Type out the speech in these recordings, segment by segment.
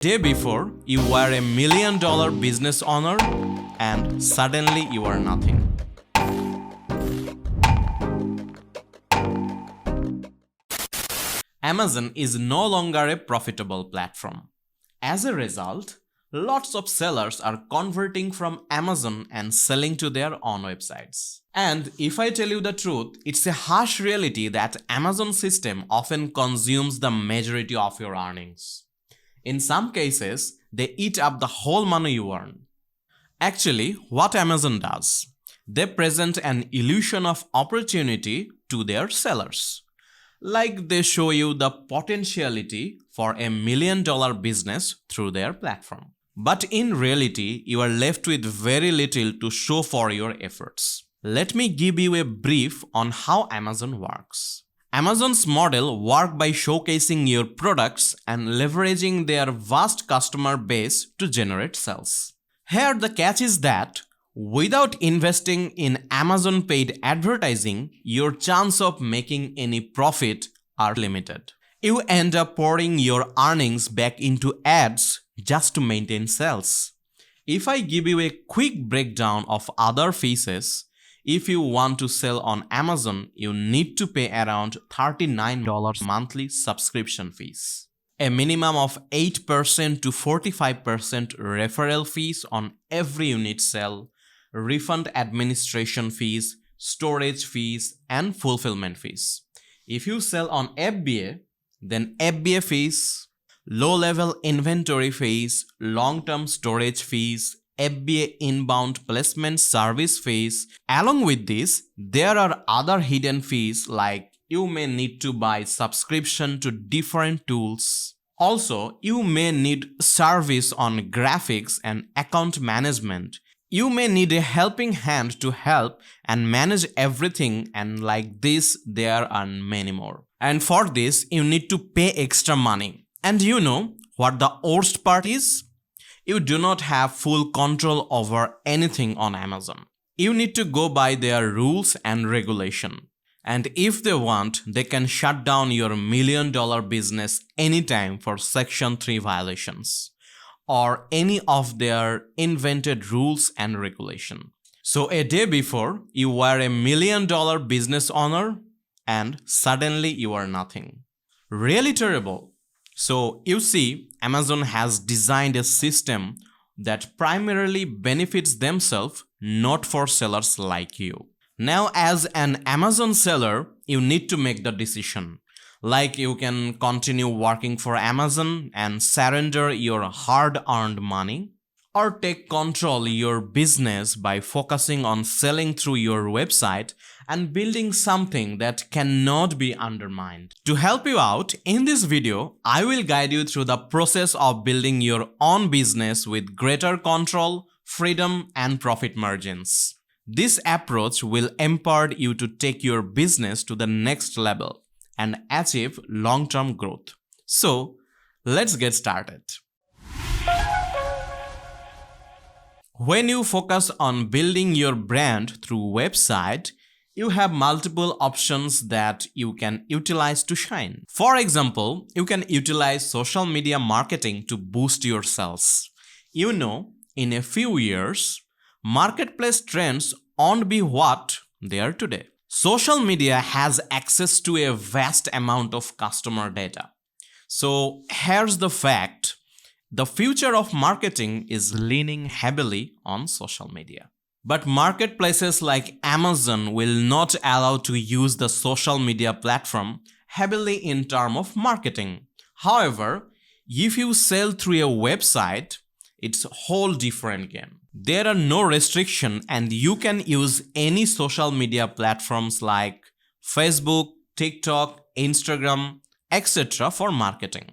Day before, you were $1 million business owner and suddenly you are nothing. Amazon is no longer a profitable platform. As a result, lots of sellers are converting from Amazon and selling to their own websites. And if I tell you the truth, it's a harsh reality that Amazon system often consumes the majority of your earnings. In some cases, they eat up the whole money you earn. Actually, what Amazon does, they present an illusion of opportunity to their sellers. Like they show you the potentiality for $1 million business through their platform. But in reality, you are left with very little to show for your efforts. Let me give you a brief on how Amazon works. Amazon's model works by showcasing your products and leveraging their vast customer base to generate sales. Here the catch is that without investing in Amazon paid advertising, your chance of making any profit are limited. You end up pouring your earnings back into ads just to maintain sales. If I give you a quick breakdown of other fees, if you want to sell on Amazon, you need to pay around $39 monthly subscription fees. A minimum of 8% to 45% referral fees on every unit sell, refund administration fees, storage fees, and fulfillment fees. If you sell on FBA, then FBA fees, low-level inventory fees, long-term storage fees, FBA inbound placement service fees. Along with this, there are other hidden fees like you may need to buy subscription to different tools. Also, you may need service on graphics and account management. You may need a helping hand to help and manage everything, and like this, there are many more. And for this, you need to pay extra money. And you know what the worst part is? You do not have full control over anything on Amazon. You need to go by their rules and regulation. And if they want, they can shut down your $1 million business anytime for Section 3 violations or any of their invented rules and regulation. So a day before, you were $1 million business owner and suddenly you are nothing. Really terrible. So you see, Amazon has designed a system that primarily benefits themselves, not for sellers like you. Now, as an Amazon seller, you need to make the decision. Like you can continue working for Amazon and surrender your hard-earned money, or take control of your business by focusing on selling through your website and building something that cannot be undermined. To help you out, in this video, I will guide you through the process of building your own business with greater control, freedom, and profit margins. This approach will empower you to take your business to the next level and achieve long-term growth. So, let's get started. When you focus on building your brand through website, you have multiple options that you can utilize to shine. For example, you can utilize social media marketing to boost your sales. You know, in a few years, marketplace trends won't be what they are today. Social media has access to a vast amount of customer data. So here's the fact. The future of marketing is leaning heavily on social media. But marketplaces like Amazon will not allow to use the social media platform heavily in terms of marketing. However, if you sell through a website, it's a whole different game. There are no restrictions and you can use any social media platforms like Facebook, TikTok, Instagram, etc. for marketing.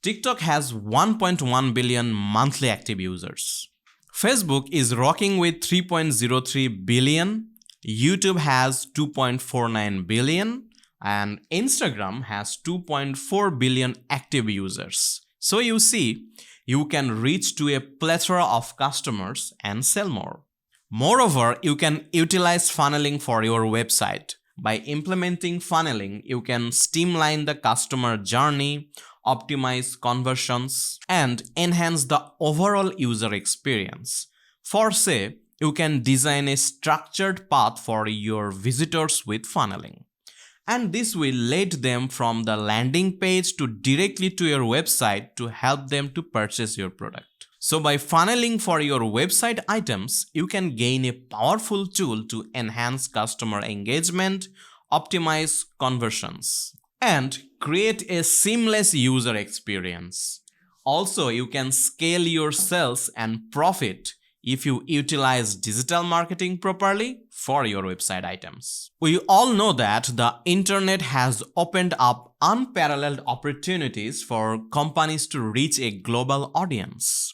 TikTok has 1.1 billion monthly active users. Facebook is rocking with 3.03 billion, YouTube has 2.49 billion, and Instagram has 2.4 billion active users. So you see, you can reach to a plethora of customers and sell more. Moreover, you can utilize funneling for your website. By implementing funneling, you can streamline the customer journey, optimize conversions, and enhance the overall user experience. For say, you can design a structured path for your visitors with funneling. And this will lead them from the landing page to directly to your website to help them to purchase your product. So by funneling for your website items, you can gain a powerful tool to enhance customer engagement, optimize conversions, and create a seamless user experience. Also, you can scale your sales and profit if you utilize digital marketing properly for your website items. We all know that the internet has opened up unparalleled opportunities for companies to reach a global audience.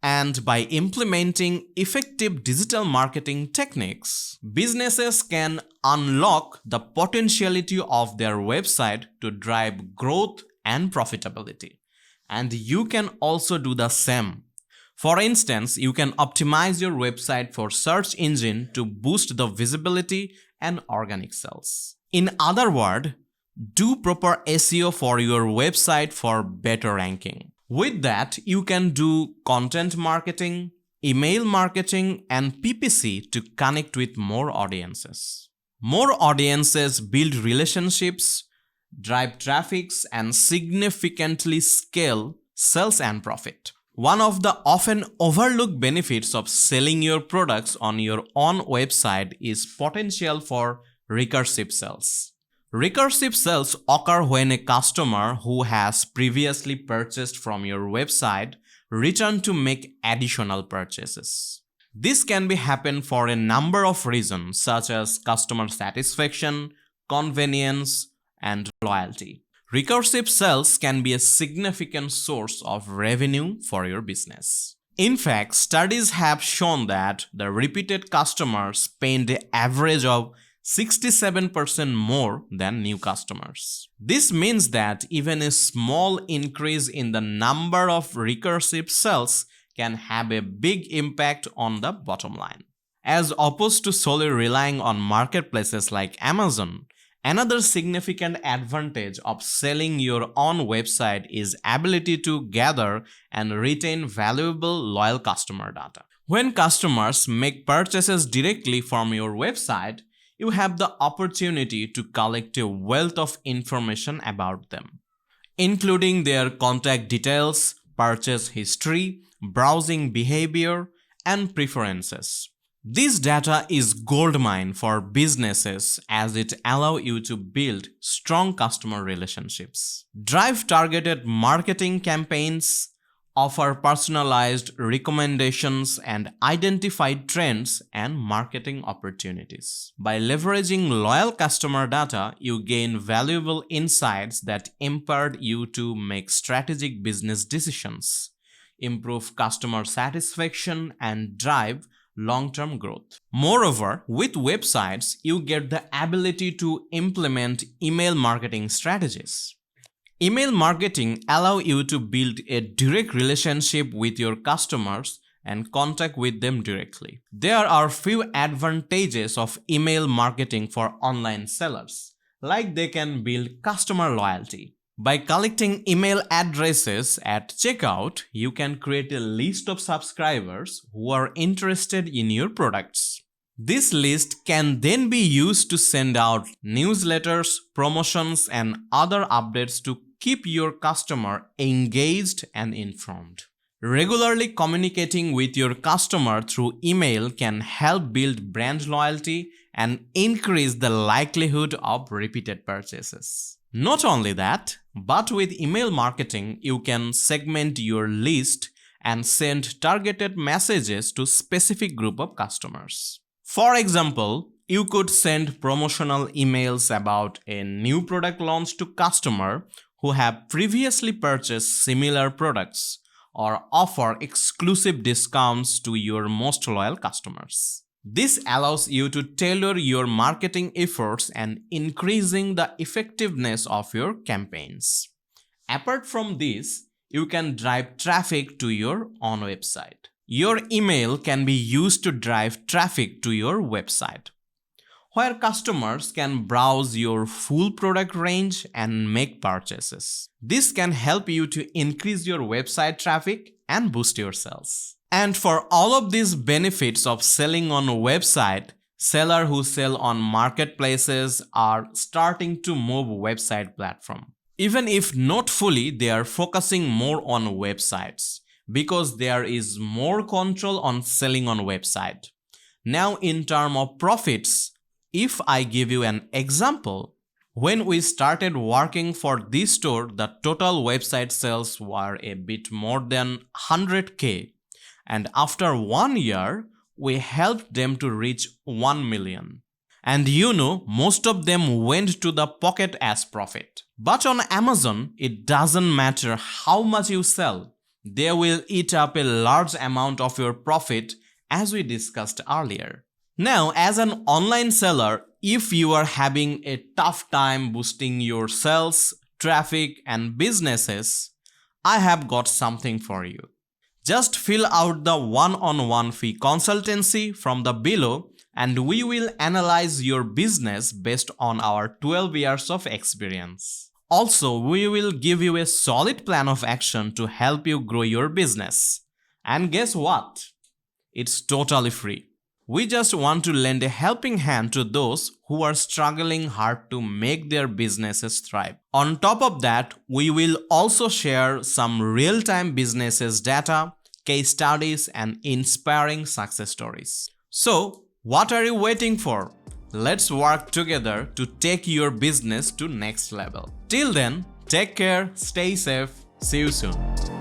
And by implementing effective digital marketing techniques, businesses can unlock the potentiality of their website to drive growth and profitability. And you can also do the same. For instance, you can optimize your website for search engine to boost the visibility and organic sales. In other words, do proper SEO for your website for better ranking. With that, you can do content marketing, email marketing, and PPC to connect with more audiences. More audiences build relationships, drive traffic, and significantly scale sales and profit. One of the often overlooked benefits of selling your products on your own website is potential for recursive sales. Recursive sales occur when a customer who has previously purchased from your website returns to make additional purchases. This can be happen for a number of reasons such as customer satisfaction, convenience, and loyalty. Recursive sales can be a significant source of revenue for your business. In fact, studies have shown that the repeated customers spend an average of 67% more than new customers. This means that even a small increase in the number of recursive sales can have a big impact on the bottom line. As opposed to solely relying on marketplaces like Amazon, another significant advantage of selling your own website is ability to gather and retain valuable loyal customer data. When customers make purchases directly from your website, you have the opportunity to collect a wealth of information about them, including their contact details, purchase history, browsing behavior, and preferences. This data is goldmine for businesses as it allows you to build strong customer relationships, drive targeted marketing campaigns, offer personalized recommendations, and identify trends and marketing opportunities. By leveraging loyal customer data, you gain valuable insights that empower you to make strategic business decisions, improve customer satisfaction, and drive long-term growth. Moreover, with websites, you get the ability to implement email marketing strategies. Email marketing allows you to build a direct relationship with your customers and contact with them directly. There are few advantages of email marketing for online sellers, like they can build customer loyalty. By collecting email addresses at checkout, you can create a list of subscribers who are interested in your products. This list can then be used to send out newsletters, promotions, and other updates to keep your customer engaged and informed. Regularly communicating with your customer through email can help build brand loyalty and increase the likelihood of repeated purchases. Not only that, but with email marketing, you can segment your list and send targeted messages to specific group of customers. For example, you could send promotional emails about a new product launch to customers who have previously purchased similar products, or offer exclusive discounts to your most loyal customers. This allows you to tailor your marketing efforts and increasing the effectiveness of your campaigns. Apart from this, you can drive traffic to your own website. Your email can be used to drive traffic to your website. where customers can browse your full product range and make purchases. This can help you to increase your website traffic and boost your sales. And for all of these benefits of selling on a website, sellers who sell on marketplaces are starting to move website platform. Even if not fully, they are focusing more on websites because there is more control on selling on website. Now in terms of profits, if I give you an example, when we started working for this store, the total website sales were a bit more than 100K, and after 1 year, we helped them to reach 1 million. And most of them went to the pocket as profit. But on Amazon, it doesn't matter how much you sell. They will eat up a large amount of your profit, as we discussed earlier. Now, as an online seller, if you are having a tough time boosting your sales, traffic, and businesses, I have got something for you. Just fill out the one-on-one fee consultancy from the below, and we will analyze your business based on our 12 years of experience. Also, we will give you a solid plan of action to help you grow your business. And guess what? It's totally free. We just want to lend a helping hand to those who are struggling hard to make their businesses thrive. On top of that, we will also share some real-time businesses data, case studies, and inspiring success stories. So, what are you waiting for? Let's work together to take your business to next level. Till then, take care, stay safe, see you soon.